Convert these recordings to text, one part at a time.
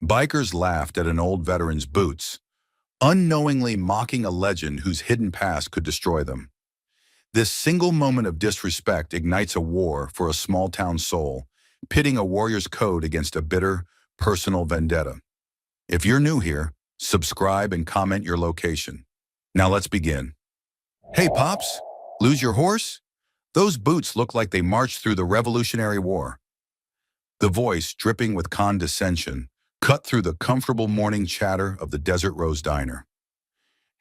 Bikers laughed at an old veteran's boots, unknowingly mocking a legend whose hidden past could destroy them. This single moment of disrespect ignites a war for a small-town soul, pitting a warrior's code against a bitter, personal vendetta. If you're new here, subscribe and comment your location. Now let's begin. Hey, Pops, lose your horse? Those boots look like they marched through the Revolutionary War. The voice, dripping with condescension, cut through the comfortable morning chatter of the Desert Rose Diner.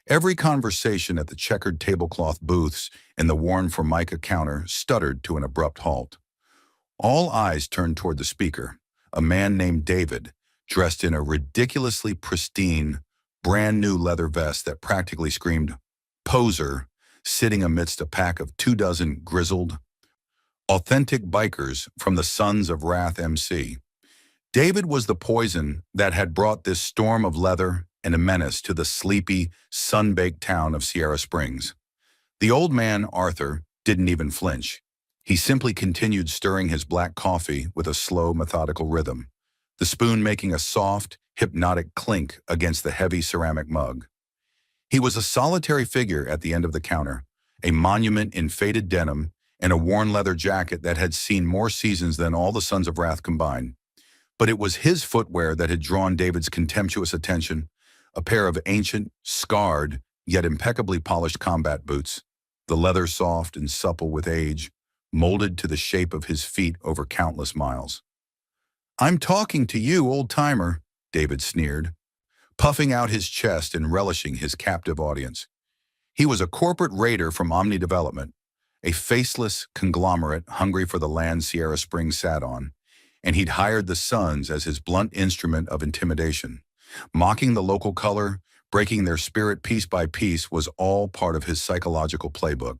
Every conversation at the checkered tablecloth booths and the worn Formica counter stuttered to an abrupt halt. All eyes turned toward the speaker, a man named David, dressed in a ridiculously pristine, brand-new leather vest that practically screamed, "Poser," sitting amidst a pack of 24 grizzled, authentic bikers from the Sons of Wrath MC. David was the poison that had brought this storm of leather and a menace to the sleepy, sun-baked town of Sierra Springs. The old man, Arthur, didn't even flinch. He simply continued stirring his black coffee with a slow, methodical rhythm, the spoon making a soft, hypnotic clink against the heavy ceramic mug. He was a solitary figure at the end of the counter, a monument in faded denim and a worn leather jacket that had seen more seasons than all the Sons of Wrath combined. But it was his footwear that had drawn David's contemptuous attention, a pair of ancient, scarred, yet impeccably polished combat boots, the leather soft and supple with age, molded to the shape of his feet over countless miles. "I'm talking to you, old-timer," David sneered, puffing out his chest and relishing his captive audience. He was a corporate raider from Omni Development, a faceless conglomerate hungry for the land Sierra Springs sat on, and he'd hired the Sons as his blunt instrument of intimidation. Mocking the local color, breaking their spirit piece by piece was all part of his psychological playbook.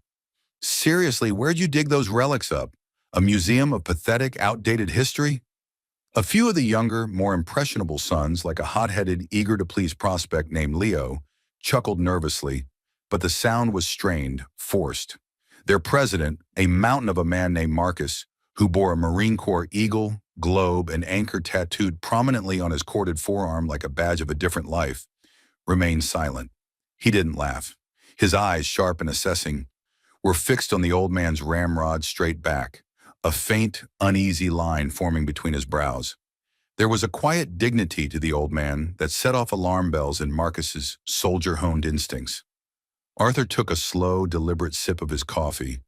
"Seriously, where'd you dig those relics up? A museum of pathetic, outdated history?" A few of the younger, more impressionable sons, like a hot-headed, eager-to-please prospect named Leo, chuckled nervously, but the sound was strained, forced. Their president, a mountain of a man named Marcus, who bore a Marine Corps eagle, globe, and anchor tattooed prominently on his corded forearm like a badge of a different life, remained silent. He didn't laugh. His eyes, sharp and assessing, were fixed on the old man's ramrod straight back, a faint, uneasy line forming between his brows. There was a quiet dignity to the old man that set off alarm bells in Marcus's soldier-honed instincts. Arthur took a slow, deliberate sip of his coffee,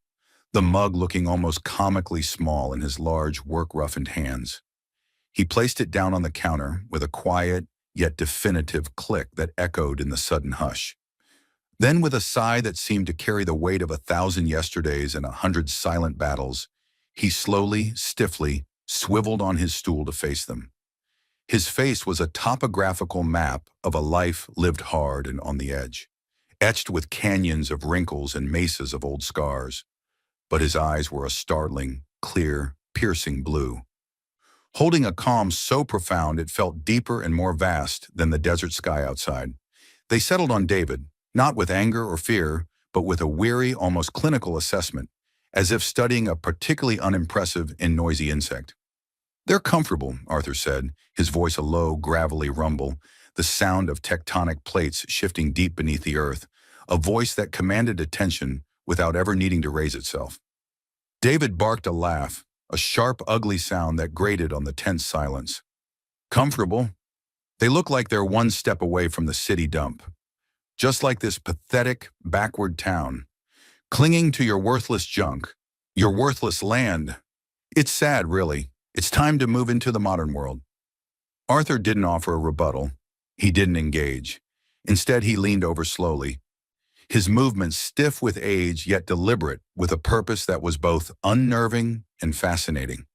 the mug looking almost comically small in his large, work-roughened hands. He placed it down on the counter with a quiet, yet definitive click that echoed in the sudden hush. Then, with a sigh that seemed to carry the weight of 1,000 yesterdays and 100 silent battles, he slowly, stiffly, swiveled on his stool to face them. His face was a topographical map of a life lived hard and on the edge, etched with canyons of wrinkles and mesas of old scars. But his eyes were a startling, clear, piercing blue, holding a calm so profound it felt deeper and more vast than the desert sky outside. They settled on David, not with anger or fear, but with a weary, almost clinical assessment, as if studying a particularly unimpressive and noisy insect. "They're comfortable," Arthur said, his voice a low, gravelly rumble, the sound of tectonic plates shifting deep beneath the earth, a voice that commanded attention without ever needing to raise itself. David barked a laugh, a sharp, ugly sound that grated on the tense silence. "Comfortable? They look like they're one step away from the city dump. Just like this pathetic, backward town, clinging to your worthless junk, your worthless land. It's sad, really. It's time to move into the modern world." Arthur didn't offer a rebuttal. He didn't engage. Instead, he leaned over slowly, his movements stiff with age yet deliberate with a purpose that was both unnerving and fascinating.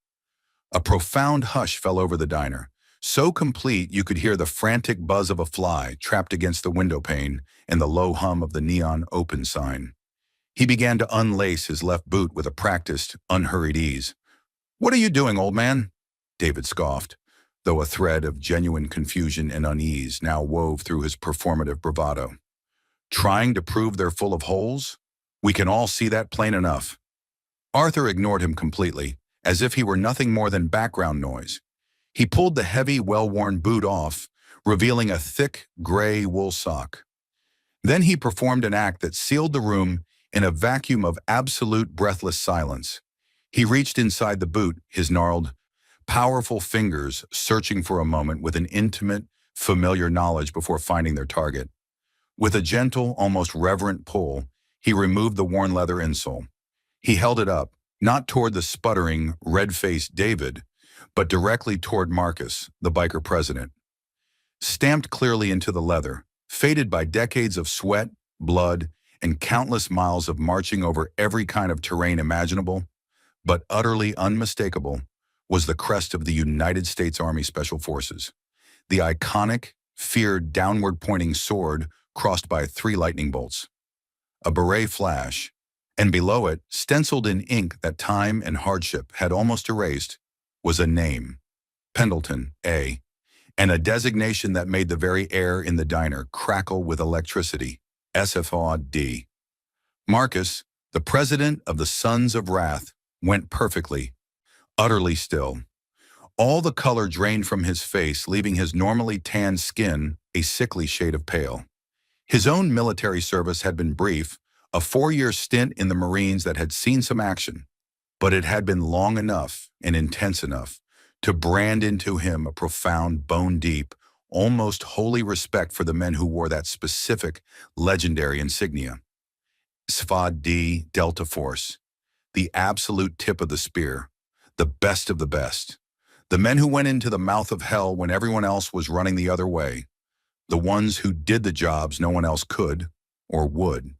A profound hush fell over the diner, so complete you could hear the frantic buzz of a fly trapped against the window pane and the low hum of the neon open sign. He began to unlace his left boot with a practiced, unhurried ease. "What are you doing, old man?" David scoffed, though a thread of genuine confusion and unease now wove through his performative bravado. "Trying to prove they're full of holes? We can all see that plain enough." Arthur ignored him completely, as if he were nothing more than background noise. He pulled the heavy, well-worn boot off, revealing a thick, gray wool sock. Then he performed an act that sealed the room in a vacuum of absolute breathless silence. He reached inside the boot, his gnarled, powerful fingers searching for a moment with an intimate, familiar knowledge before finding their target. With a gentle, almost reverent pull, he removed the worn leather insole. He held it up, not toward the sputtering, red-faced David, but directly toward Marcus, the biker president. Stamped clearly into the leather, faded by decades of sweat, blood, and countless miles of marching over every kind of terrain imaginable, but utterly unmistakable, was the crest of the United States Army Special Forces. The iconic, feared downward-pointing sword crossed by 3 lightning bolts. A beret flash, and below it, stenciled in ink that time and hardship had almost erased, was a name, Pendleton, A., and a designation that made the very air in the diner crackle with electricity, SFOD. Marcus, the president of the Sons of Wrath, went perfectly, utterly still. All the color drained from his face, leaving his normally tanned skin a sickly shade of pale. His own military service had been brief, a 4-year stint in the Marines that had seen some action, but it had been long enough and intense enough to brand into him a profound, bone-deep, almost holy respect for the men who wore that specific, legendary insignia. SFOD Delta Force, the absolute tip of the spear, the best of the best. The men who went into the mouth of hell when everyone else was running the other way. The ones who did the jobs no one else could or would.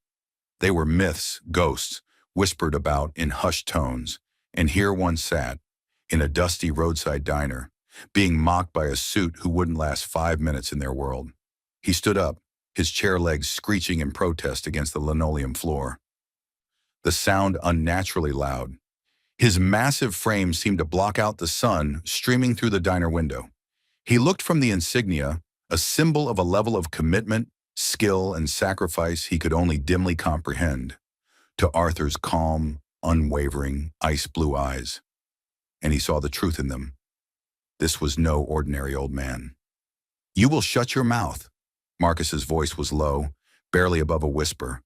They were myths, ghosts, whispered about in hushed tones, and here one sat, in a dusty roadside diner, being mocked by a suit who wouldn't last 5 minutes in their world. He stood up, his chair legs screeching in protest against the linoleum floor. The sound unnaturally loud. His massive frame seemed to block out the sun streaming through the diner window. He looked from the insignia, a symbol of a level of commitment, skill, and sacrifice he could only dimly comprehend, to Arthur's calm, unwavering, ice-blue eyes. And he saw the truth in them. This was no ordinary old man. "You will shut your mouth." Marcus's voice was low, barely above a whisper,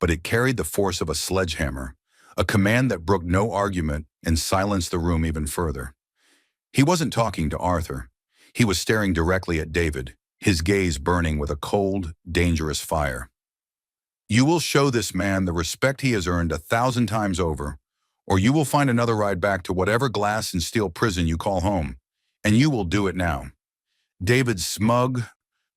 but it carried the force of a sledgehammer, a command that brooked no argument and silenced the room even further. He wasn't talking to Arthur. He was staring directly at David, his gaze burning with a cold, dangerous fire. "You will show this man the respect he has earned 1,000 times over, or you will find another ride back to whatever glass and steel prison you call home, and you will do it now." David's smug,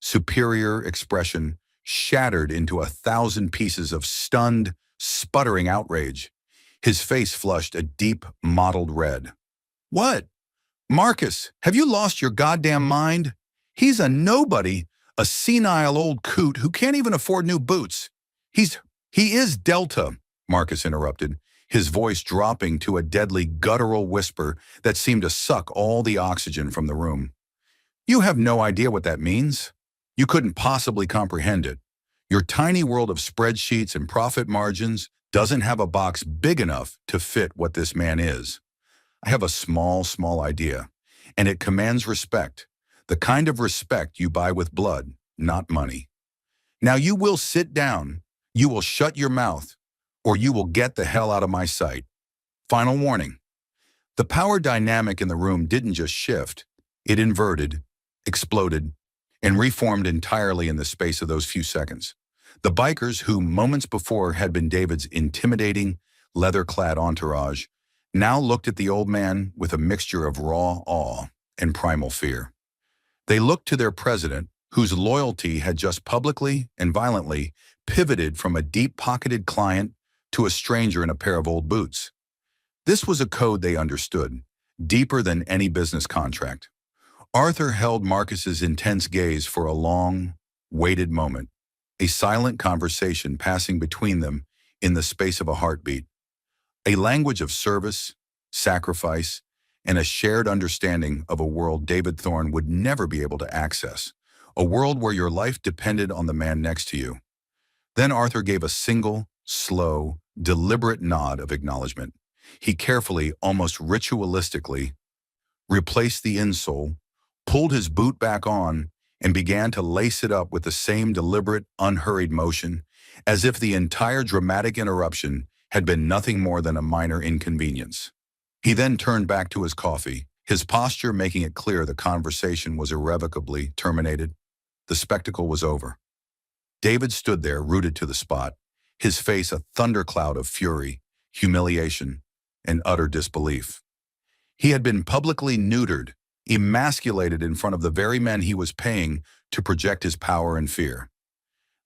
superior expression shattered into 1,000 pieces of stunned, sputtering outrage. His face flushed a deep, mottled red. "What? Marcus, have you lost your goddamn mind? He's a nobody, a senile old coot who can't even afford new boots. He is Delta," Marcus interrupted, his voice dropping to a deadly guttural whisper that seemed to suck all the oxygen from the room. "You have no idea what that means. You couldn't possibly comprehend it. Your tiny world of spreadsheets and profit margins doesn't have a box big enough to fit what this man is. I have a small idea, and it commands respect, the kind of respect you buy with blood, not money. Now you will sit down, you will shut your mouth, or you will get the hell out of my sight. Final warning." The power dynamic in the room didn't just shift, it inverted, exploded, and reformed entirely in the space of those few seconds. The bikers who moments before had been David's intimidating, leather-clad entourage now looked at the old man with a mixture of raw awe and primal fear. They looked to their president, whose loyalty had just publicly and violently pivoted from a deep-pocketed client to a stranger in a pair of old boots. This was a code they understood, deeper than any business contract. Arthur held Marcus's intense gaze for a long, weighted moment, a silent conversation passing between them in the space of a heartbeat. A language of service, sacrifice, and a shared understanding of a world David Thorne would never be able to access, a world where your life depended on the man next to you. Then Arthur gave a single, slow, deliberate nod of acknowledgement. He carefully, almost ritualistically, replaced the insole, pulled his boot back on, and began to lace it up with the same deliberate, unhurried motion, as if the entire dramatic interruption had been nothing more than a minor inconvenience. He then turned back to his coffee, his posture making it clear the conversation was irrevocably terminated. The spectacle was over. David stood there, rooted to the spot, his face a thundercloud of fury, humiliation, and utter disbelief. He had been publicly neutered, emasculated in front of the very men he was paying to project his power and fear.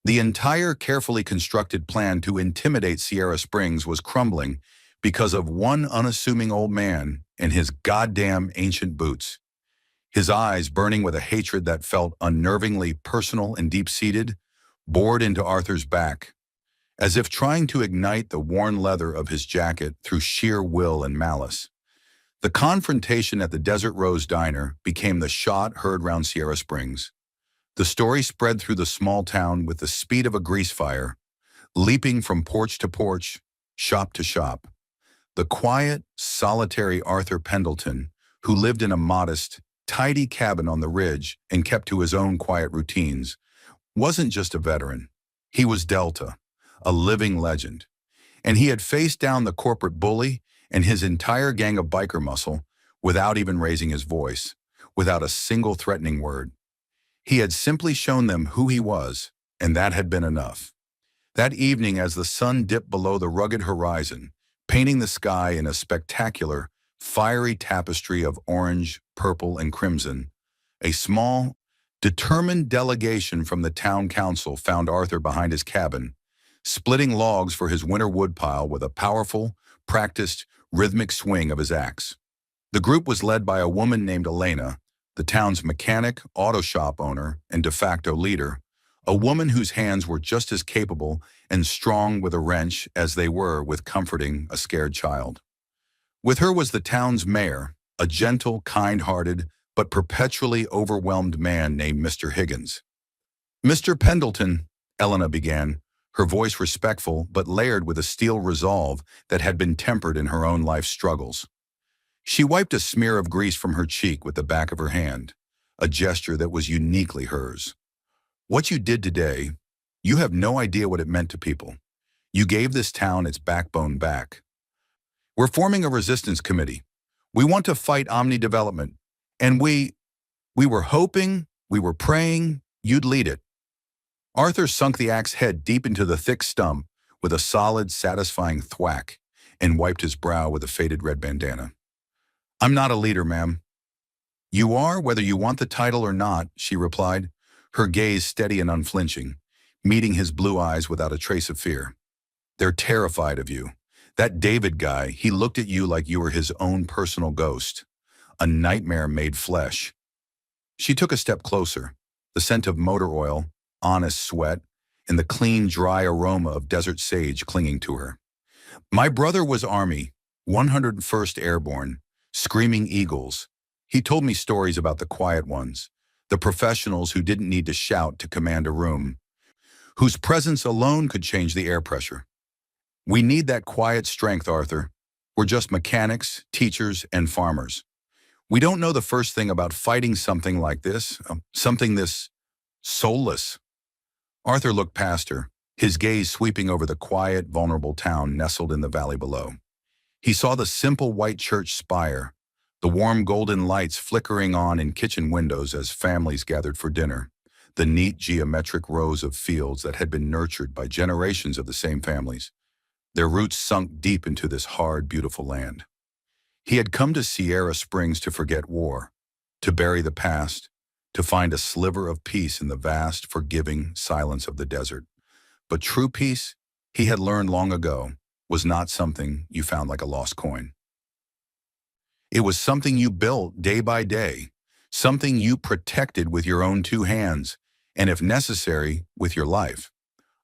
The entire carefully constructed plan to intimidate Sierra Springs was crumbling because of one unassuming old man and his goddamn ancient boots. His eyes, burning with a hatred that felt unnervingly personal and deep-seated, bored into Arthur's back, as if trying to ignite the worn leather of his jacket through sheer will and malice. The confrontation at the Desert Rose Diner became the shot heard round Sierra Springs. The story spread through the small town with the speed of a grease fire, leaping from porch to porch, shop to shop. The quiet, solitary Arthur Pendleton, who lived in a modest, tidy cabin on the ridge and kept to his own quiet routines, wasn't just a veteran. He was Delta, a living legend. And he had faced down the corporate bully and his entire gang of biker muscle without even raising his voice, without a single threatening word. He had simply shown them who he was, and that had been enough. That evening, as the sun dipped below the rugged horizon, painting the sky in a spectacular, fiery tapestry of orange, purple, and crimson, a small, determined delegation from the town council found Arthur behind his cabin, splitting logs for his winter woodpile with a powerful, practiced, rhythmic swing of his axe. The group was led by a woman named Elena, the town's mechanic, auto shop owner, and de facto leader, a woman whose hands were just as capable and strong with a wrench as they were with comforting a scared child. With her was the town's mayor, a gentle, kind-hearted, but perpetually overwhelmed man named Mr. Higgins. "Mr. Pendleton," Elena began, her voice respectful but layered with a steel resolve that had been tempered in her own life struggles. She wiped a smear of grease from her cheek with the back of her hand, a gesture that was uniquely hers. "What you did today, you have no idea what it meant to people. You gave this town its backbone back. We're forming a resistance committee. We want to fight omni-development, and we were hoping, we were praying, you'd lead it." Arthur sunk the axe head deep into the thick stump with a solid, satisfying thwack and wiped his brow with a faded red bandana. "I'm not a leader, ma'am." "You are, whether you want the title or not," she replied, her gaze steady and unflinching, meeting his blue eyes without a trace of fear. "They're terrified of you. That David guy, he looked at you like you were his own personal ghost, a nightmare made flesh." She took a step closer, the scent of motor oil, honest sweat, and the clean, dry aroma of desert sage clinging to her. "My brother was Army, 101st Airborne, Screaming Eagles. He told me stories about the quiet ones, the professionals who didn't need to shout to command a room, whose presence alone could change the air pressure. We need that quiet strength, Arthur. We're just mechanics, teachers, and farmers. We don't know the first thing about fighting something like this, something this soulless." Arthur looked past her, his gaze sweeping over the quiet, vulnerable town nestled in the valley below. He saw the simple white church spire, the warm golden lights flickering on in kitchen windows as families gathered for dinner, the neat geometric rows of fields that had been nurtured by generations of the same families, their roots sunk deep into this hard, beautiful land. He had come to Sierra Springs to forget war, to bury the past, to find a sliver of peace in the vast, forgiving silence of the desert. But true peace, he had learned long ago, was not something you found like a lost coin. It was something you built day by day, something you protected with your own two hands, and if necessary, with your life.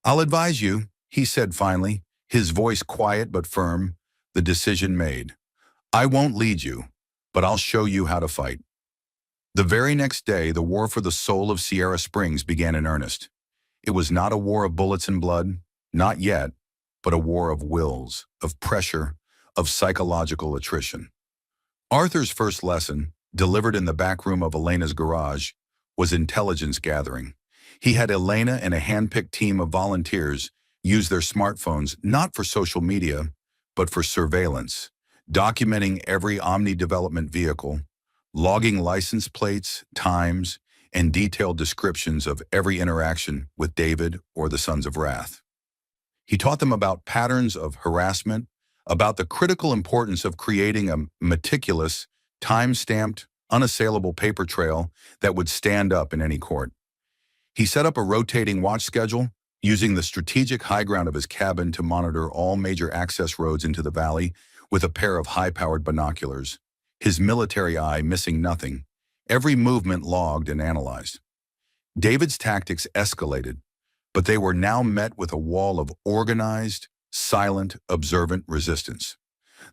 "I'll advise you," he said finally, his voice quiet but firm, the decision made. "I won't lead you, but I'll show you how to fight." The very next day, the war for the soul of Sierra Springs began in earnest. It was not a war of bullets and blood, not yet, but a war of wills, of pressure, of psychological attrition. Arthur's first lesson, delivered in the back room of Elena's garage, was intelligence gathering. He had Elena and a hand-picked team of volunteers use their smartphones not for social media, but for surveillance, documenting every Omni-development vehicle, logging license plates, times, and detailed descriptions of every interaction with David or the Sons of Wrath. He taught them about patterns of harassment, about the critical importance of creating a meticulous, time-stamped, unassailable paper trail that would stand up in any court. He set up a rotating watch schedule, using the strategic high ground of his cabin to monitor all major access roads into the valley with a pair of high-powered binoculars, his military eye missing nothing, every movement logged and analyzed. David's tactics escalated, but they were now met with a wall of organized, silent, observant resistance.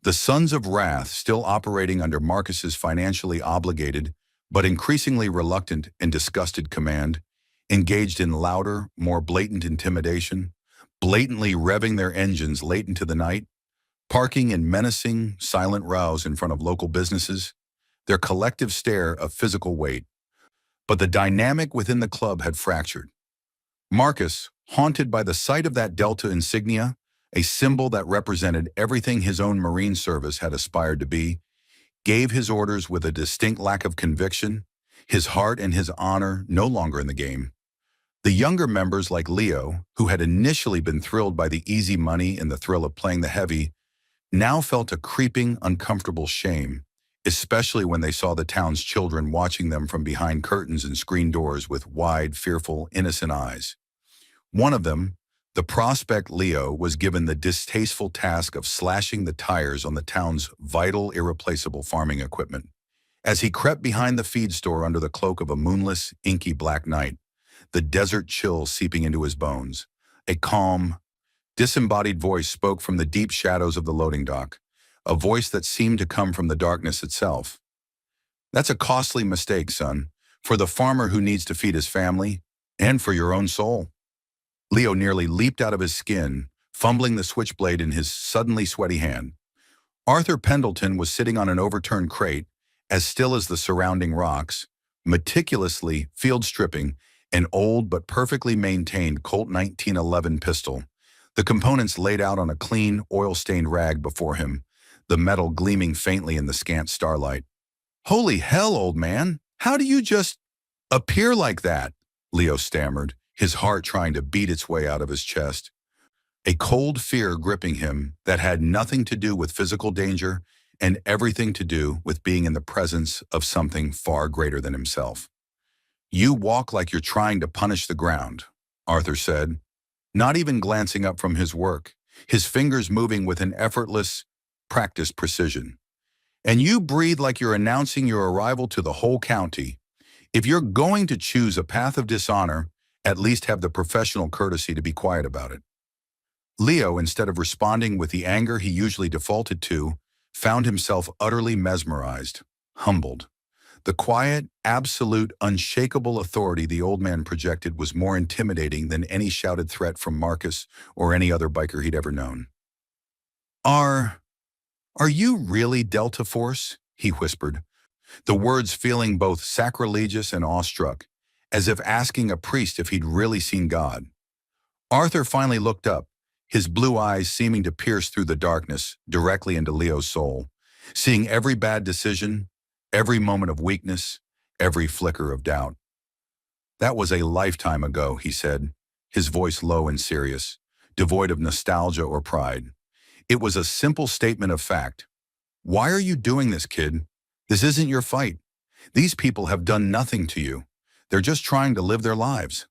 The Sons of Wrath, still operating under Marcus's financially obligated but increasingly reluctant and disgusted command, engaged in louder, more blatant intimidation, blatantly revving their engines late into the night, parking in menacing, silent rows in front of local businesses, their collective stare of physical weight. But the dynamic within the club had fractured. Marcus, haunted by the sight of that Delta Insignia, a symbol that represented everything his own Marine service had aspired to be, gave his orders with a distinct lack of conviction, his heart and his honor no longer in the game. The younger members like Leo, who had initially been thrilled by the easy money and the thrill of playing the heavy, now felt a creeping, uncomfortable shame, especially when they saw the town's children watching them from behind curtains and screen doors with wide, fearful, innocent eyes. One of them, the prospect Leo, was given the distasteful task of slashing the tires on the town's vital, irreplaceable farming equipment. As he crept behind the feed store under the cloak of a moonless, inky black night, the desert chill seeping into his bones, a calm, disembodied voice spoke from the deep shadows of the loading dock, a voice that seemed to come from the darkness itself. "That's a costly mistake, son, for the farmer who needs to feed his family, and for your own soul." Leo nearly leaped out of his skin, fumbling the switchblade in his suddenly sweaty hand. Arthur Pendleton was sitting on an overturned crate, as still as the surrounding rocks, meticulously field stripping an old but perfectly maintained Colt 1911 pistol, the components laid out on a clean, oil-stained rag before him, the metal gleaming faintly in the scant starlight. "Holy hell, old man! How do you just appear like that?" Leo stammered, his heart trying to beat its way out of his chest. A cold fear gripping him that had nothing to do with physical danger and everything to do with being in the presence of something far greater than himself. "You walk like you're trying to punish the ground," Arthur said, not even glancing up from his work, his fingers moving with an effortless, practiced precision. "And you breathe like you're announcing your arrival to the whole county. If you're going to choose a path of dishonor, at least have the professional courtesy to be quiet about it." Leo, instead of responding with the anger he usually defaulted to, found himself utterly mesmerized, humbled. The quiet, absolute, unshakable authority the old man projected was more intimidating than any shouted threat from Marcus or any other biker he'd ever known. Are you really Delta Force?" he whispered, the words feeling both sacrilegious and awestruck, as if asking a priest if he'd really seen God. Arthur finally looked up, his blue eyes seeming to pierce through the darkness directly into Leo's soul, seeing every bad decision, every moment of weakness, every flicker of doubt. "That was a lifetime ago," he said, his voice low and serious, devoid of nostalgia or pride. "It was a simple statement of fact. Why are you doing this, kid? This isn't your fight. These people have done nothing to you. They're just trying to live their lives."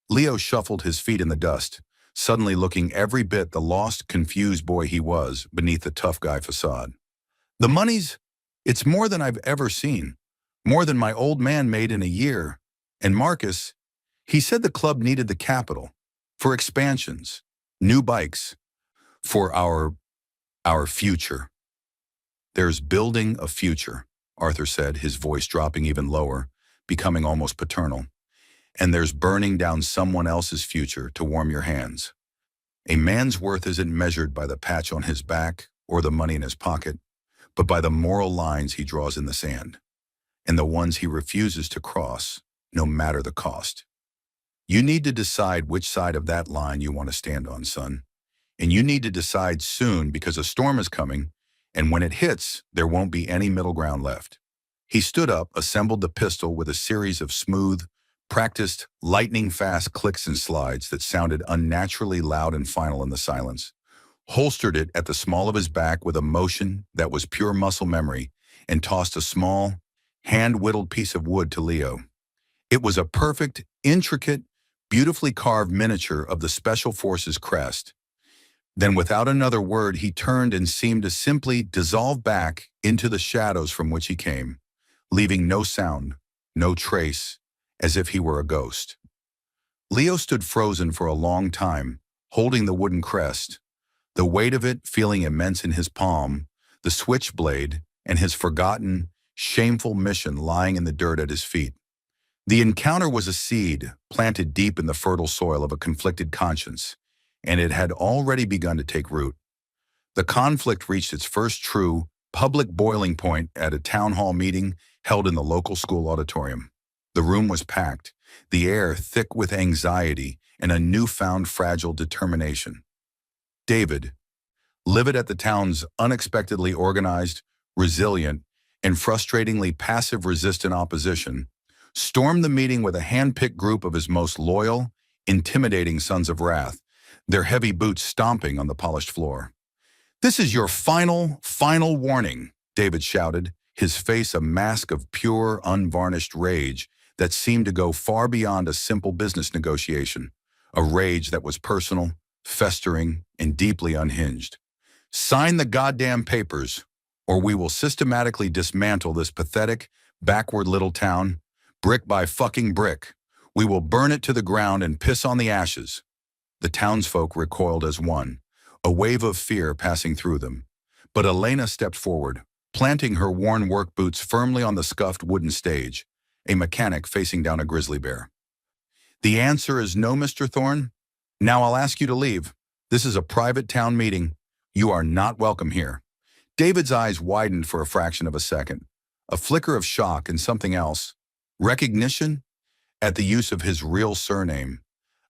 Leo shuffled his feet in the dust, suddenly looking every bit the lost, confused boy he was beneath the tough guy facade. "The money's, it's more than I've ever seen, more than my old man made in a year. And Marcus, he said the club needed the capital, for expansions, new bikes, for our future." "There's building a future," Arthur said, his voice dropping even lower, becoming almost paternal. "And there's burning down someone else's future to warm your hands. A man's worth isn't measured by the patch on his back or the money in his pocket, but by the moral lines he draws in the sand. and the ones he refuses to cross, no matter the cost. You need to decide which side of that line you want to stand on, son. And you need to decide soon because a storm is coming, and when it hits, there won't be any middle ground left. He stood up, assembled the pistol with a series of smooth, practiced, lightning-fast clicks and slides that sounded unnaturally loud and final in the silence, holstered it at the small of his back with a motion that was pure muscle memory, and tossed a small, hand-whittled piece of wood to Leo. It was a perfect, intricate, beautifully carved miniature of the Special Forces crest. Then without another word, he turned and seemed to simply dissolve back into the shadows from which he came, leaving no sound, no trace, as if he were a ghost. Leo stood frozen for a long time, holding the wooden crest, the weight of it feeling immense in his palm, the switchblade, and his forgotten, shameful mission lying in the dirt at his feet. The encounter was a seed planted deep in the fertile soil of a conflicted conscience, and it had already begun to take root. The conflict reached its first true, public boiling point at a town hall meeting held in the local school auditorium. The room was packed, the air thick with anxiety and a newfound fragile determination. David, livid at the town's unexpectedly organized, resilient, and frustratingly passive-resistant opposition, stormed the meeting with a hand-picked group of his most loyal, intimidating sons of wrath, their heavy boots stomping on the polished floor. "This is your final warning," David shouted, his face a mask of pure, unvarnished rage that seemed to go far beyond a simple business negotiation, a rage that was personal, festering, and deeply unhinged. "Sign the goddamn papers, or we will systematically dismantle this pathetic, backward little town, brick by fucking brick. We will burn it to the ground and piss on the ashes." The townsfolk recoiled as one, a wave of fear passing through them. But Elena stepped forward, planting her worn work boots firmly on the scuffed wooden stage, a mechanic facing down a grizzly bear. "The answer is no, Mr. Thorne. Now I'll ask you to leave. This is a private town meeting. You are not welcome here." David's eyes widened for a fraction of a second, a flicker of shock and something else. Recognition at the use of his real surname,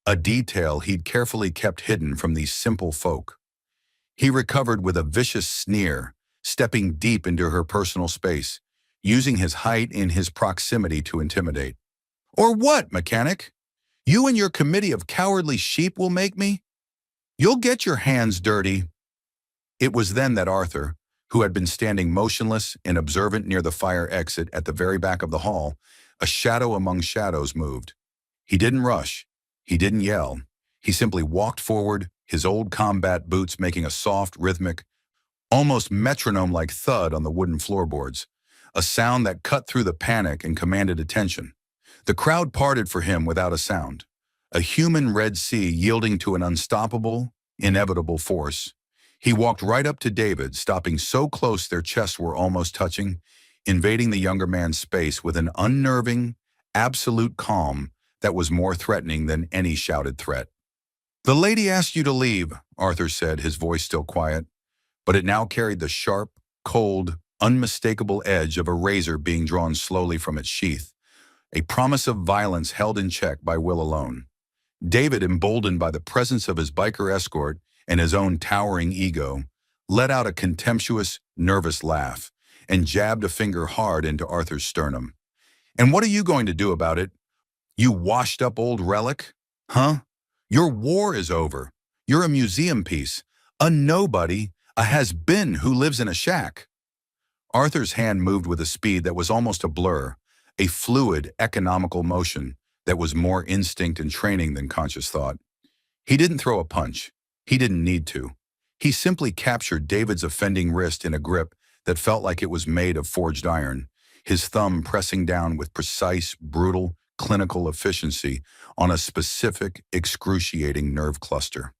a detail he'd carefully kept hidden from these simple folk. He recovered with a vicious sneer, stepping deep into her personal space, using his height and his proximity to intimidate. "Or what, mechanic? You and your committee of cowardly sheep will make me? You'll get your hands dirty." It was then that Arthur, who had been standing motionless and observant near the fire exit at the very back of the hall, a shadow among shadows, moved. He didn't rush. He didn't yell. He simply walked forward, his old combat boots making a soft, rhythmic, almost metronome-like thud on the wooden floorboards, a sound that cut through the panic and commanded attention. The crowd parted for him without a sound, a human Red Sea yielding to an unstoppable, inevitable force. He walked right up to David, stopping so close their chests were almost touching, invading the younger man's space with an unnerving, absolute calm that was more threatening than any shouted threat. "The lady asked you to leave," Arthur said, his voice still quiet, but it now carried the sharp, cold, unmistakable edge of a razor being drawn slowly from its sheath, a promise of violence held in check by will alone. David, emboldened by the presence of his biker escort and his own towering ego, let out a contemptuous, nervous laugh and jabbed a finger hard into Arthur's sternum. "And what are you going to do about it? You washed-up old relic? Huh? Your war is over. You're a museum piece, a nobody, a has-been who lives in a shack." Arthur's hand moved with a speed that was almost a blur, a fluid, economical motion that was more instinct and training than conscious thought. He didn't throw a punch. He didn't need to. He simply captured David's offending wrist in a grip that felt like it was made of forged iron, his thumb pressing down with precise, brutal, clinical efficiency on a specific, excruciating nerve cluster.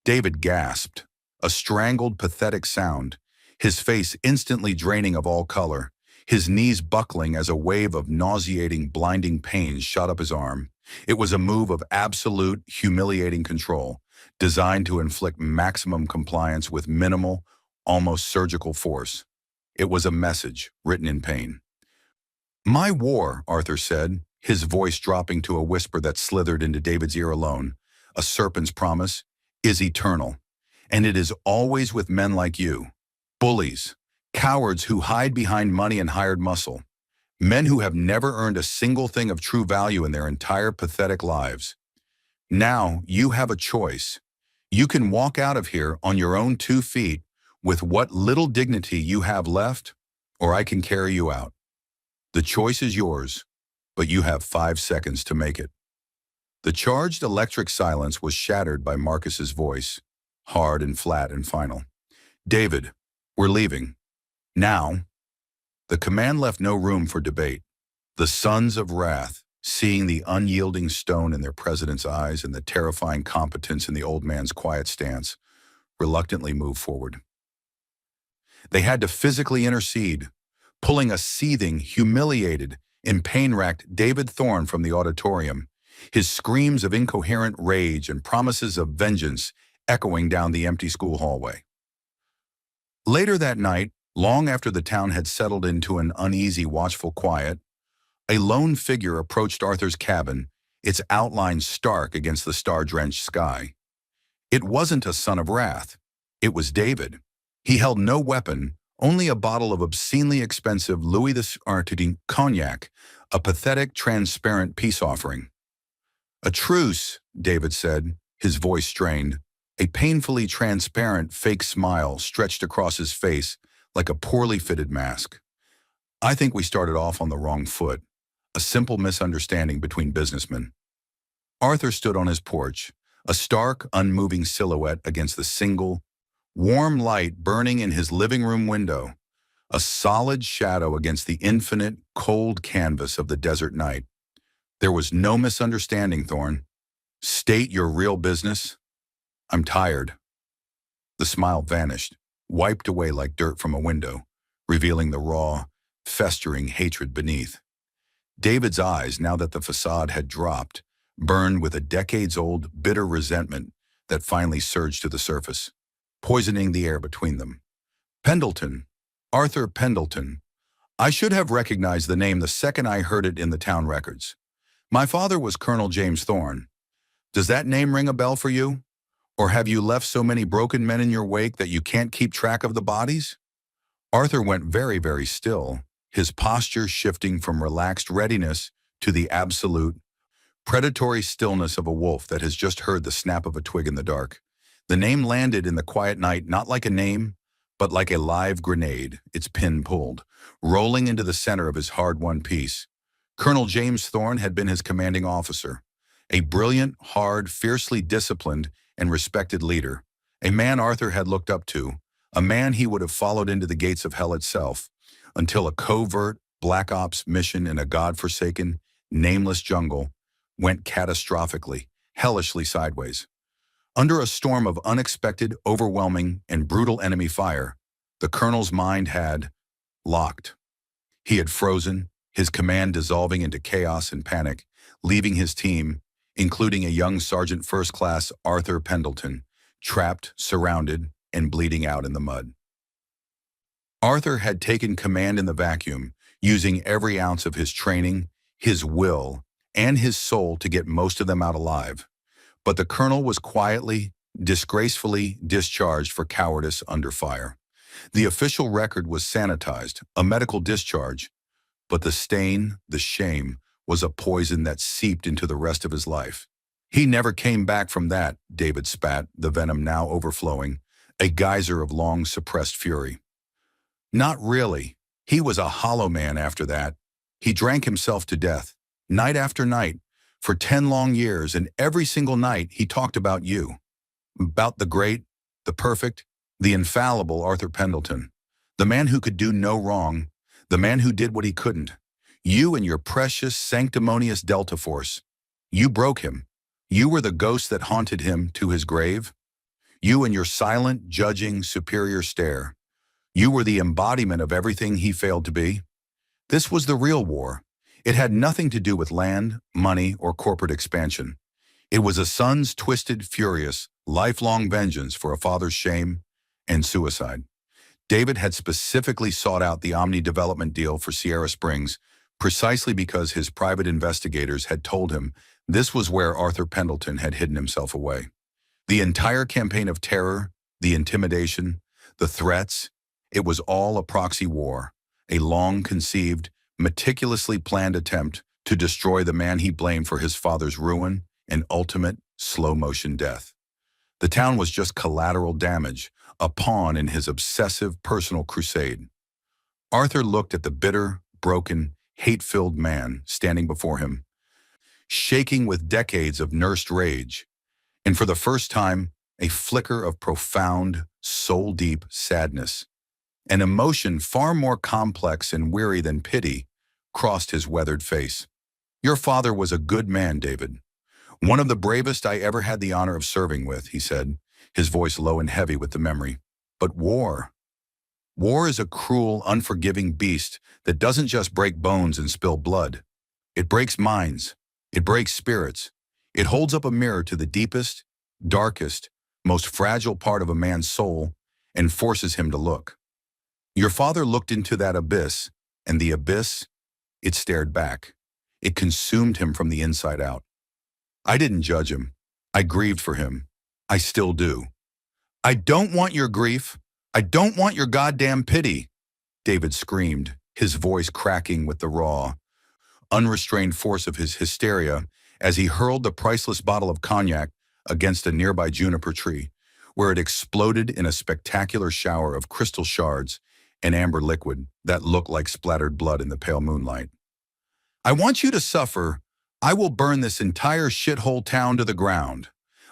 David gasped, a strangled, pathetic sound, his face instantly draining of all color, his knees buckling as a wave of nauseating, blinding pain shot up his arm. It was a move of absolute, humiliating control, designed to inflict maximum compliance with minimal, almost surgical force. It was a message written in pain. My war, Arthur said, his voice dropping to a whisper that slithered into David's ear alone, a serpent's promise, is eternal. And it is always with men like you. Bullies, cowards who hide behind money and hired muscle. Men who have never earned a single thing of true value in their entire pathetic lives. Now you have a choice. You can walk out of here on your own 2 feet with what little dignity you have left, or I can carry you out. The choice is yours, but you have 5 seconds to make it. The charged electric silence was shattered by Marcus's voice, hard and flat and final. David, we're leaving. Now. The command left no room for debate. The sons of wrath, seeing the unyielding stone in their president's eyes and the terrifying competence in the old man's quiet stance, reluctantly moved forward. They had to physically intercede, pulling a seething, humiliated, and pain-racked David Thorne from the auditorium, his screams of incoherent rage and promises of vengeance echoing down the empty school hallway. Later that night, long after the town had settled into an uneasy, watchful quiet, a lone figure approached Arthur's cabin, its outline stark against the star-drenched sky. It wasn't a son of wrath. It was David. He held no weapon, only a bottle of obscenely expensive Louis XIV cognac, a pathetic, transparent peace offering. A truce, David said, his voice strained. A painfully transparent, fake smile stretched across his face like a poorly fitted mask. I think we started off on the wrong foot, a simple misunderstanding between businessmen. Arthur stood on his porch, a stark, unmoving silhouette against the single, warm light burning in his living room window, a solid shadow against the infinite, cold canvas of the desert night. There was no misunderstanding, Thorne. State your real business. I'm tired. The smile vanished, wiped away like dirt from a window, revealing the raw, festering hatred beneath. David's eyes, now that the facade had dropped, burned with a decades-old, bitter resentment that finally surged to the surface, poisoning the air between them. Pendleton, Arthur Pendleton. I should have recognized the name the second I heard it in the town records. My father was Colonel James Thorne. Does that name ring a bell for you? Or have you left so many broken men in your wake that you can't keep track of the bodies? Arthur went very, very still, his posture shifting from relaxed readiness to the absolute, predatory stillness of a wolf that has just heard the snap of a twig in the dark. The name landed in the quiet night not like a name, but like a live grenade, its pin pulled, rolling into the center of his hard-won peace. Colonel James Thorne had been his commanding officer, a brilliant, hard, fiercely disciplined, and respected leader, a man Arthur had looked up to, a man he would have followed into the gates of hell itself, until a covert, black ops mission in a god-forsaken, nameless jungle went catastrophically, hellishly sideways. Under a storm of unexpected, overwhelming, and brutal enemy fire, the colonel's mind had locked. He had frozen, his command dissolving into chaos and panic, leaving his team, including a young Sergeant First Class Arthur Pendleton, trapped, surrounded, and bleeding out in the mud. Arthur had taken command in the vacuum, using every ounce of his training, his will, and his soul to get most of them out alive. But the colonel was quietly, disgracefully discharged for cowardice under fire. The official record was sanitized, a medical discharge, but the stain, the shame, was a poison that seeped into the rest of his life. He never came back from that, David spat, the venom now overflowing, a geyser of long-suppressed fury. Not really. He was a hollow man after that. He drank himself to death, night after night, for 10 long years, and every single night he talked about you. About the great, the perfect, the infallible Arthur Pendleton. The man who could do no wrong, the man who did what he couldn't. You and your precious, sanctimonious Delta Force. You broke him. You were the ghost that haunted him to his grave. You and your silent, judging, superior stare. You were the embodiment of everything he failed to be. This was the real war. It had nothing to do with land, money, or corporate expansion. It was a son's twisted, furious, lifelong vengeance for a father's shame and suicide. David had specifically sought out the Omni development deal for Sierra Springs, precisely because his private investigators had told him this was where Arthur Pendleton had hidden himself away. The entire campaign of terror, the intimidation, the threats, it was all a proxy war, a long-conceived, meticulously planned attempt to destroy the man he blamed for his father's ruin and ultimate slow-motion death. The town was just collateral damage, a pawn in his obsessive personal crusade. Arthur looked at the bitter, broken, hate-filled man standing before him, shaking with decades of nursed rage, and for the first time, a flicker of profound, soul-deep sadness. An emotion far more complex and weary than pity crossed his weathered face. "Your father was a good man, David. One of the bravest I ever had the honor of serving with," he said, his voice low and heavy with the memory. "But war is a cruel, unforgiving beast that doesn't just break bones and spill blood. It breaks minds. It breaks spirits. It holds up a mirror to the deepest, darkest, most fragile part of a man's soul and forces him to look. Your father looked into that abyss, and the abyss, it stared back. It consumed him from the inside out. I didn't judge him. I grieved for him. I still do. I don't want your grief. I don't want your goddamn pity," David screamed, his voice cracking with the raw, unrestrained force of his hysteria as he hurled the priceless bottle of cognac against a nearby juniper tree, where it exploded in a spectacular shower of crystal shards and amber liquid that looked like splattered blood in the pale moonlight. "I want you to suffer. I will burn this entire shithole town to the ground.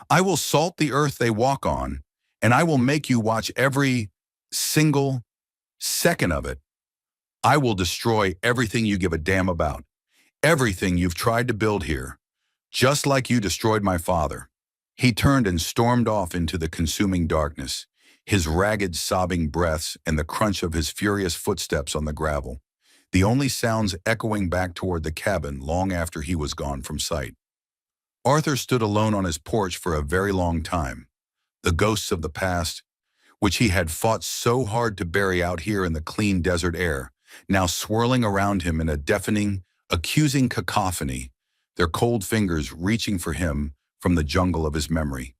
I will salt the earth they walk on, and I will make you watch every single second of it. I will destroy everything you give a damn about, everything you've tried to build here, just like you destroyed my father." He turned and stormed off into the consuming darkness, his ragged, sobbing breaths and the crunch of his furious footsteps on the gravel, the only sounds echoing back toward the cabin long after he was gone from sight. Arthur stood alone on his porch for a very long time. The ghosts of the past, which he had fought so hard to bury out here in the clean desert air, now swirling around him in a deafening, accusing cacophony, their cold fingers reaching for him from the jungle of his memory.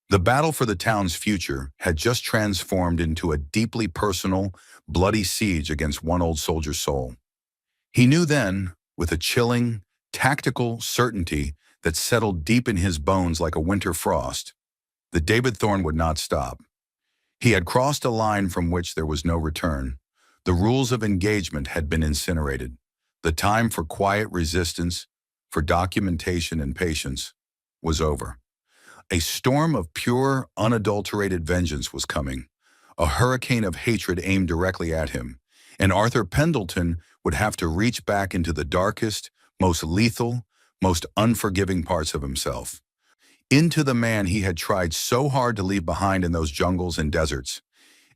The battle for the town's future had just transformed into a deeply personal, bloody siege against one old soldier's soul. He knew then, with a chilling, tactical certainty that settled deep in his bones like a winter frost, that David Thorne would not stop. He had crossed a line from which there was no return. The rules of engagement had been incinerated. The time for quiet resistance, for documentation and patience, was over. A storm of pure, unadulterated vengeance was coming, a hurricane of hatred aimed directly at him, and Arthur Pendleton would have to reach back into the darkest, most lethal, most unforgiving parts of himself, into the man he had tried so hard to leave behind in those jungles and deserts,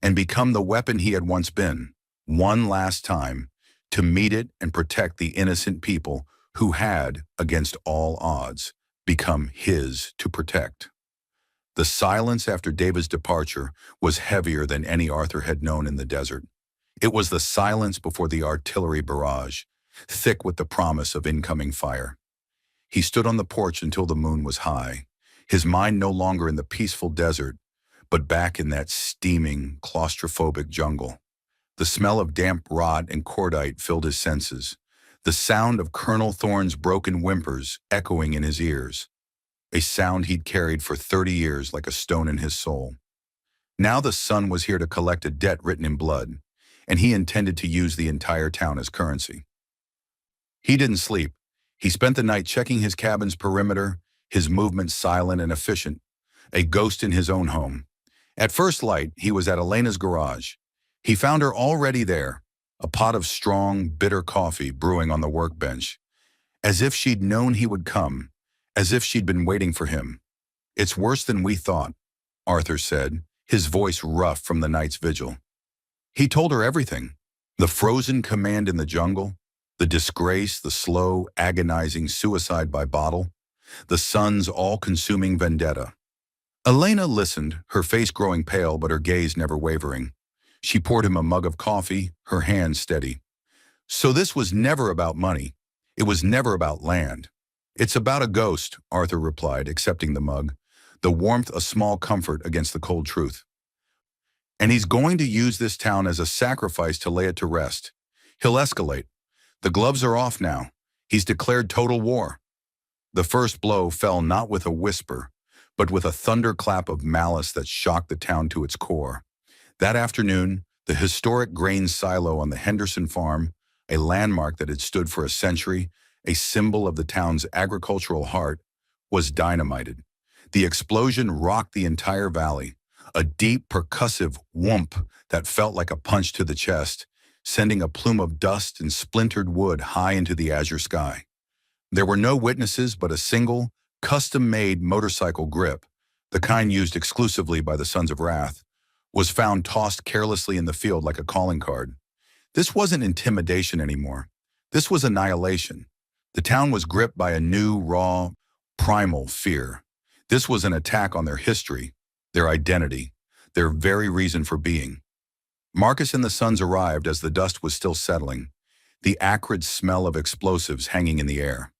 and become the weapon he had once been, one last time, to meet it and protect the innocent people who had, against all odds, become his to protect. The silence after David's departure was heavier than any Arthur had known in the desert. It was the silence before the artillery barrage, thick with the promise of incoming fire. He stood on the porch until the moon was high, his mind no longer in the peaceful desert, but back in that steaming, claustrophobic jungle. The smell of damp rot and cordite filled his senses, the sound of Colonel Thorne's broken whimpers echoing in his ears, a sound he'd carried for 30 years like a stone in his soul. Now the sun was here to collect a debt written in blood, and he intended to use the entire town as currency. He didn't sleep. He spent the night checking his cabin's perimeter, his movements silent and efficient, a ghost in his own home. At first light, he was at Elena's garage. He found her already there, a pot of strong, bitter coffee brewing on the workbench, as if she'd known he would come, as if she'd been waiting for him. "It's worse than we thought," Arthur said, his voice rough from the night's vigil. He told her everything. The frozen command in the jungle, the disgrace, the slow, agonizing suicide by bottle, the sun's all-consuming vendetta. Elena listened, her face growing pale but her gaze never wavering. She poured him a mug of coffee, her hand steady. So this was never about money. It was never about land. It's about a ghost, Arthur replied, accepting the mug, the warmth a small comfort against the cold truth. And he's going to use this town as a sacrifice to lay it to rest. He'll escalate. The gloves are off now. He's declared total war. The first blow fell not with a whisper, but with a thunderclap of malice that shocked the town to its core. That afternoon, the historic grain silo on the Henderson farm, a landmark that had stood for a century, a symbol of the town's agricultural heart, was dynamited. The explosion rocked the entire valley, a deep percussive whoomp that felt like a punch to the chest, sending a plume of dust and splintered wood high into the azure sky. There were no witnesses but a single, custom-made motorcycle grip, the kind used exclusively by the Sons of Wrath, was found tossed carelessly in the field like a calling card. This wasn't intimidation anymore. This was annihilation. The town was gripped by a new, raw, primal fear. This was an attack on their history, their identity, their very reason for being. Marcus and the Sons arrived as the dust was still settling, the acrid smell of explosives hanging in the air.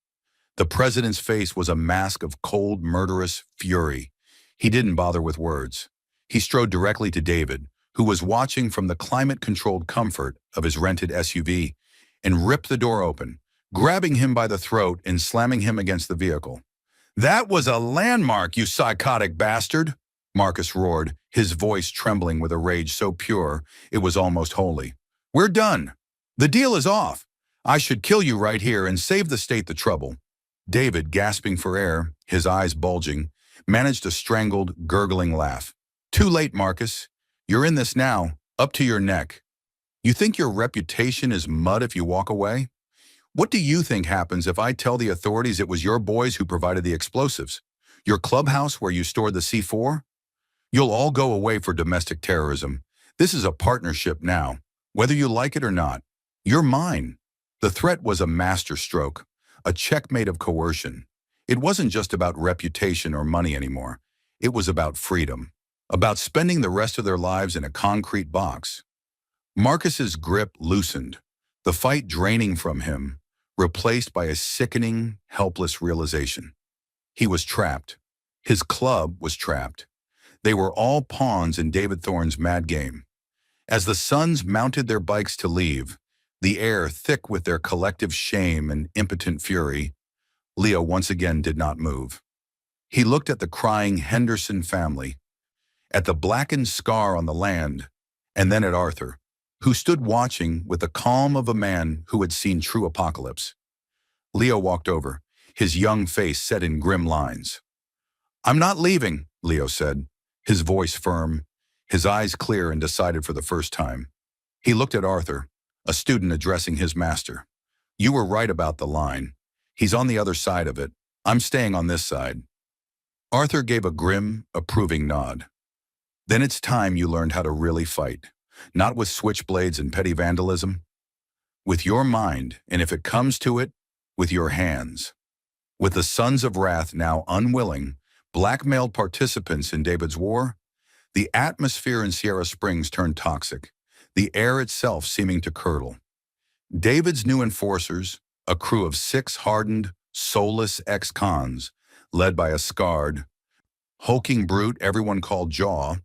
The president's face was a mask of cold, murderous fury. He didn't bother with words. He strode directly to David, who was watching from the climate-controlled comfort of his rented SUV, and ripped the door open, grabbing him by the throat and slamming him against the vehicle. "That was a landmark, you psychotic bastard!" Marcus roared, his voice trembling with a rage so pure it was almost holy. "We're done. The deal is off. I should kill you right here and save the state the trouble." David, gasping for air, his eyes bulging, managed a strangled, gurgling laugh. "Too late, Marcus. You're in this now, up to your neck. You think your reputation is mud if you walk away? What do you think happens if I tell the authorities it was your boys who provided the explosives? Your clubhouse where you stored the C4? You'll all go away for domestic terrorism. This is a partnership now, whether you like it or not. You're mine." The threat was a masterstroke, a checkmate of coercion. It wasn't just about reputation or money anymore. It was about freedom, about spending the rest of their lives in a concrete box. Marcus's grip loosened, the fight draining from him, replaced by a sickening, helpless realization. He was trapped. His club was trapped. They were all pawns in David Thorne's mad game. As the Sons mounted their bikes to leave, the air thick with their collective shame and impotent fury, Leo once again did not move. He looked at the crying Henderson family, at the blackened scar on the land, and then at Arthur, who stood watching with the calm of a man who had seen true apocalypse. Leo walked over, his young face set in grim lines. "I'm not leaving," Leo said, his voice firm, his eyes clear and decided for the first time. He looked at Arthur, a student addressing his master. "You were right about the line. He's on the other side of it. I'm staying on this side." Arthur gave a grim, approving nod. "Then it's time you learned how to really fight. Not with switchblades and petty vandalism. With your mind, and if it comes to it, with your hands." With the Sons of Wrath now unwilling, blackmailed participants in David's war, the atmosphere in Sierra Springs turned toxic, the air itself seeming to curdle. David's new enforcers, a crew of 6 hardened, soulless ex-cons, led by a scarred, hulking brute everyone called Jaw,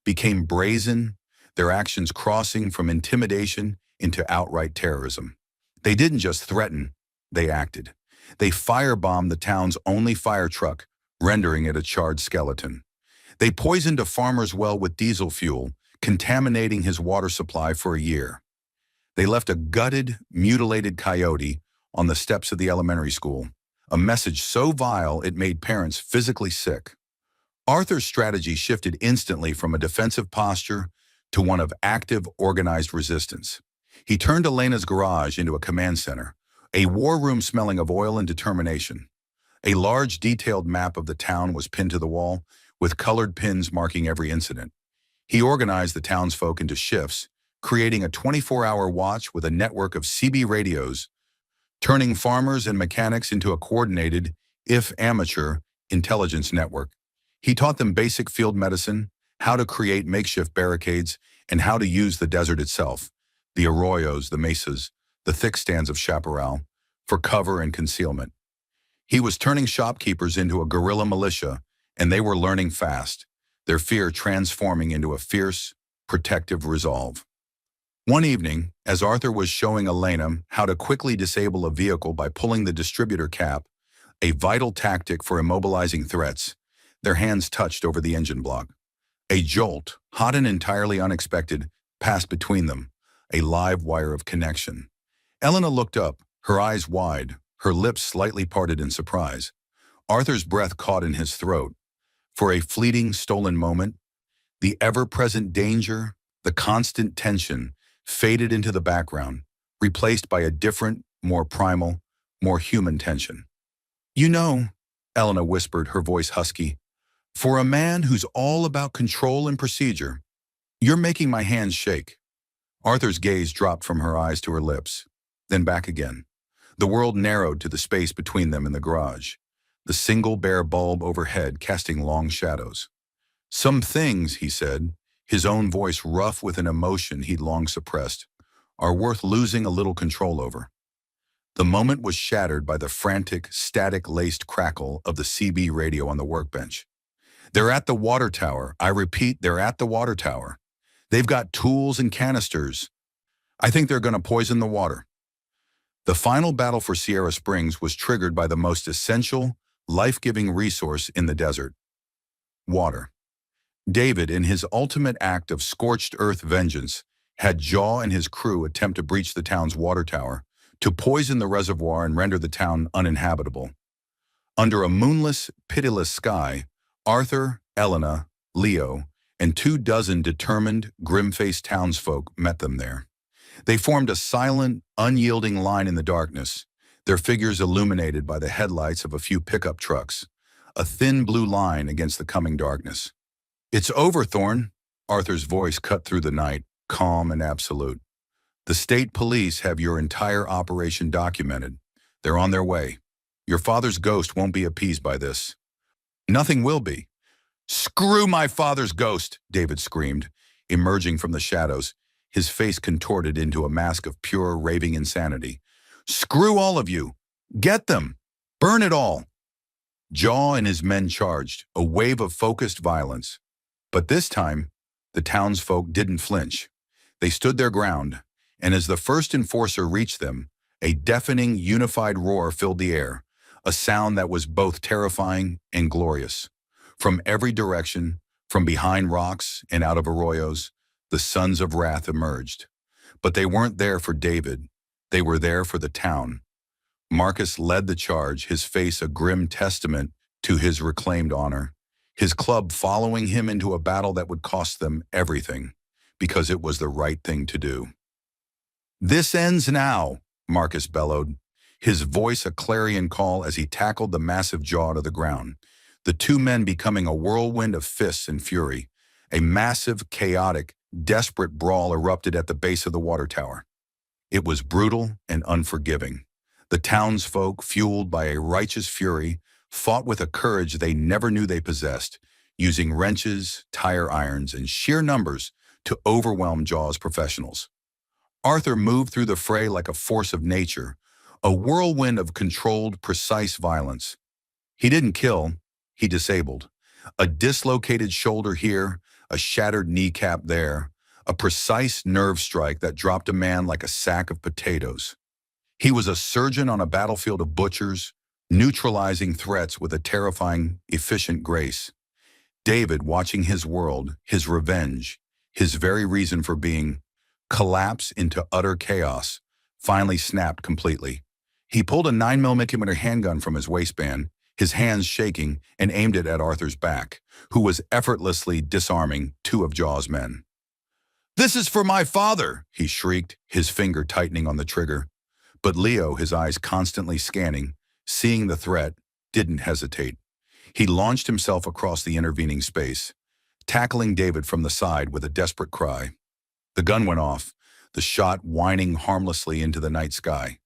became brazen, their actions crossing from intimidation into outright terrorism. They didn't just threaten, they acted. They firebombed the town's only fire truck, rendering it a charred skeleton. They poisoned a farmer's well with diesel fuel, contaminating his water supply for a year. They left a gutted, mutilated coyote on the steps of the elementary school, a message so vile it made parents physically sick. Arthur's strategy shifted instantly from a defensive posture to one of active, organized resistance. He turned Elena's garage into a command center, a war room smelling of oil and determination. A large, detailed map of the town was pinned to the wall, with colored pins marking every incident. He organized the townsfolk into shifts, creating a 24-hour watch with a network of CB radios, turning farmers and mechanics into a coordinated, if amateur, intelligence network. He taught them basic field medicine, how to create makeshift barricades, and how to use the desert itself, the arroyos, the mesas, the thick stands of chaparral, for cover and concealment. He was turning shopkeepers into a guerrilla militia, and they were learning fast, their fear transforming into a fierce, protective resolve. One evening, as Arthur was showing Elena how to quickly disable a vehicle by pulling the distributor cap, a vital tactic for immobilizing threats, their hands touched over the engine block. A jolt, hot and entirely unexpected, passed between them, a live wire of connection. Elena looked up, her eyes wide, her lips slightly parted in surprise. Arthur's breath caught in his throat. For a fleeting, stolen moment, the ever-present danger, the constant tension, faded into the background, replaced by a different, more primal, more human tension. "You know," Elena whispered, her voice husky, "for a man who's all about control and procedure, you're making my hands shake." Arthur's gaze dropped from her eyes to her lips, then back again. The world narrowed to the space between them in the garage, the single bare bulb overhead casting long shadows. "Some things," he said, his own voice rough with an emotion he'd long suppressed, "are worth losing a little control over." The moment was shattered by the frantic, static-laced crackle of the CB radio on the workbench. "They're at the water tower. I repeat, they're at the water tower. They've got tools and canisters. I think they're going to poison the water." The final battle for Sierra Springs was triggered by the most essential, life-giving resource in the desert: water. David, in his ultimate act of scorched earth vengeance, had Jaw and his crew attempt to breach the town's water tower, to poison the reservoir and render the town uninhabitable. Under a moonless, pitiless sky, Arthur, Elena, Leo, and 24 determined, grim-faced townsfolk met them there. They formed a silent, unyielding line in the darkness, their figures illuminated by the headlights of a few pickup trucks, a thin blue line against the coming darkness. "It's over, Thorne," Arthur's voice cut through the night, calm and absolute. "The state police have your entire operation documented. They're on their way. Your father's ghost won't be appeased by this." "Nothing will be." "Screw my father's ghost," David screamed, emerging from the shadows, his face contorted into a mask of pure, raving insanity. "Screw all of you. Get them. Burn it all." Jaw and his men charged, a wave of focused violence. But this time, the townsfolk didn't flinch. They stood their ground, and as the first enforcer reached them, a deafening, unified roar filled the air, a sound that was both terrifying and glorious. From every direction, from behind rocks and out of arroyos, the sons of wrath emerged. But they weren't there for David. They were there for the town. Marcus led the charge, his face a grim testament to his reclaimed honor, his club following him into a battle that would cost them everything, because it was the right thing to do. "This ends now," Marcus bellowed, his voice a clarion call as he tackled the massive Jaw to the ground, the two men becoming a whirlwind of fists and fury. A massive, chaotic, desperate brawl erupted at the base of the water tower. It was brutal and unforgiving. The townsfolk, fueled by a righteous fury, fought with a courage they never knew they possessed, using wrenches, tire irons, and sheer numbers to overwhelm Jaw's professionals. Arthur moved through the fray like a force of nature, a whirlwind of controlled, precise violence. He didn't kill, he disabled. A dislocated shoulder here, a shattered kneecap there, a precise nerve strike that dropped a man like a sack of potatoes. He was a surgeon on a battlefield of butchers, neutralizing threats with a terrifying, efficient grace. David, watching his world, his revenge, his very reason for being, collapse into utter chaos, finally snapped completely. He pulled a 9mm handgun from his waistband, his hands shaking, and aimed it at Arthur's back, who was effortlessly disarming two of Jaw's men. "This is for my father," he shrieked, his finger tightening on the trigger. But Leo, his eyes constantly scanning, seeing the threat, didn't hesitate. He launched himself across the intervening space, tackling David from the side with a desperate cry. The gun went off, the shot whining harmlessly into the night sky.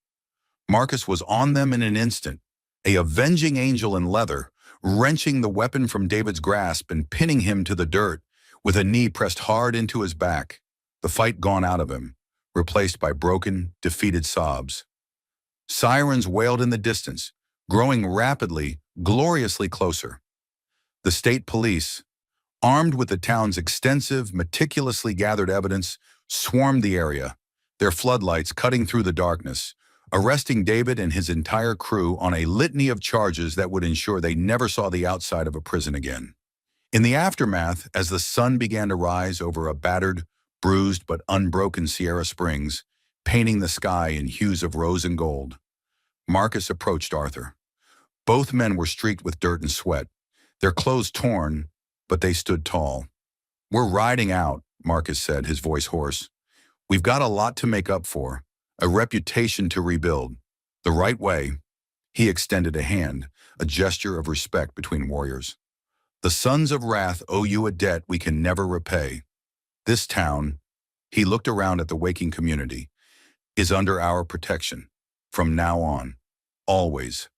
Marcus was on them in an instant, a avenging angel in leather, wrenching the weapon from David's grasp and pinning him to the dirt, with a knee pressed hard into his back, the fight gone out of him, replaced by broken, defeated sobs. Sirens wailed in the distance, growing rapidly, gloriously closer. The state police, armed with the town's extensive, meticulously gathered evidence, swarmed the area, their floodlights cutting through the darkness, arresting David and his entire crew on a litany of charges that would ensure they never saw the outside of a prison again. In the aftermath, as the sun began to rise over a battered, bruised but unbroken Sierra Springs, painting the sky in hues of rose and gold, Marcus approached Arthur. Both men were streaked with dirt and sweat, their clothes torn, but they stood tall. "We're riding out," Marcus said, his voice hoarse. "We've got a lot to make up for, a reputation to rebuild. The right way." He extended a hand, a gesture of respect between warriors. "The Sons of Wrath owe you a debt we can never repay. This town," he looked around at the waking community, "is under our protection. From now on. Always.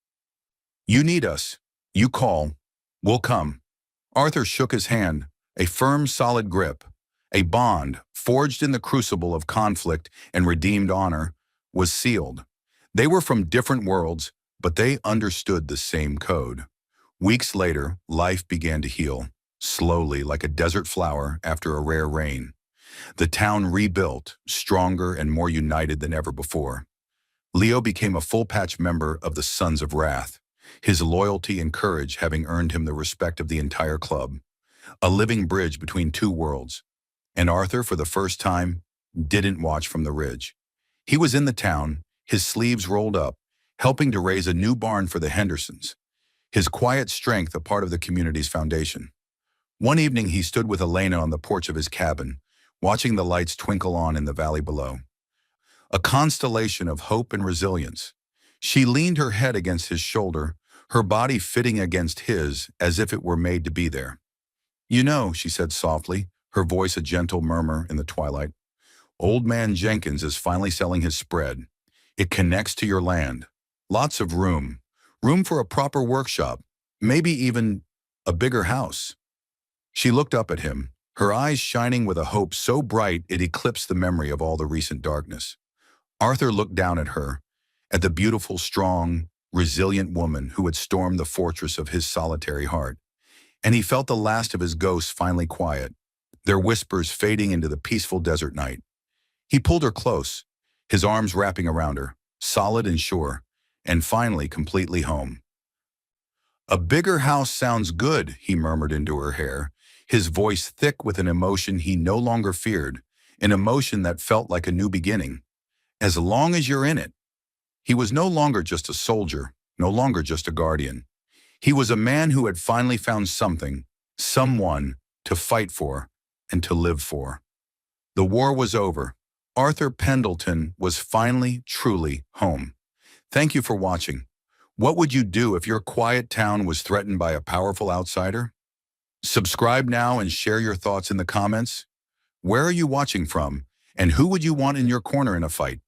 You need us. You call. We'll come." Arthur shook his hand, a firm, solid grip. A bond, forged in the crucible of conflict and redeemed honor, was sealed. They were from different worlds, but they understood the same code. Weeks later, life began to heal, slowly like a desert flower after a rare rain. The town rebuilt, stronger and more united than ever before. Leo became a full-patch member of the Sons of Wrath, his loyalty and courage having earned him the respect of the entire club. A living bridge between two worlds. And Arthur, for the first time, didn't watch from the ridge. He was in the town, his sleeves rolled up, helping to raise a new barn for the Hendersons, his quiet strength a part of the community's foundation. One evening he stood with Elena on the porch of his cabin, watching the lights twinkle on in the valley below. A constellation of hope and resilience. She leaned her head against his shoulder, her body fitting against his as if it were made to be there. "You know," she said softly, her voice a gentle murmur in the twilight, "Old Man Jenkins is finally selling his spread. It connects to your land. Lots of room. Room for a proper workshop. Maybe even a bigger house." She looked up at him, her eyes shining with a hope so bright it eclipsed the memory of all the recent darkness. Arthur looked down at her, at the beautiful, strong, resilient woman who had stormed the fortress of his solitary heart, and he felt the last of his ghosts finally quiet, their whispers fading into the peaceful desert night. He pulled her close, his arms wrapping around her, solid and sure, and finally completely home. "A bigger house sounds good," he murmured into her hair, his voice thick with an emotion he no longer feared, an emotion that felt like a new beginning. "As long as you're in it." He was no longer just a soldier, no longer just a guardian. He was a man who had finally found something, someone, to fight for and to live for. The war was over. Arthur Pendleton was finally, truly home. Thank you for watching. What would you do if your quiet town was threatened by a powerful outsider? Subscribe now and share your thoughts in the comments. Where are you watching from, and who would you want in your corner in a fight?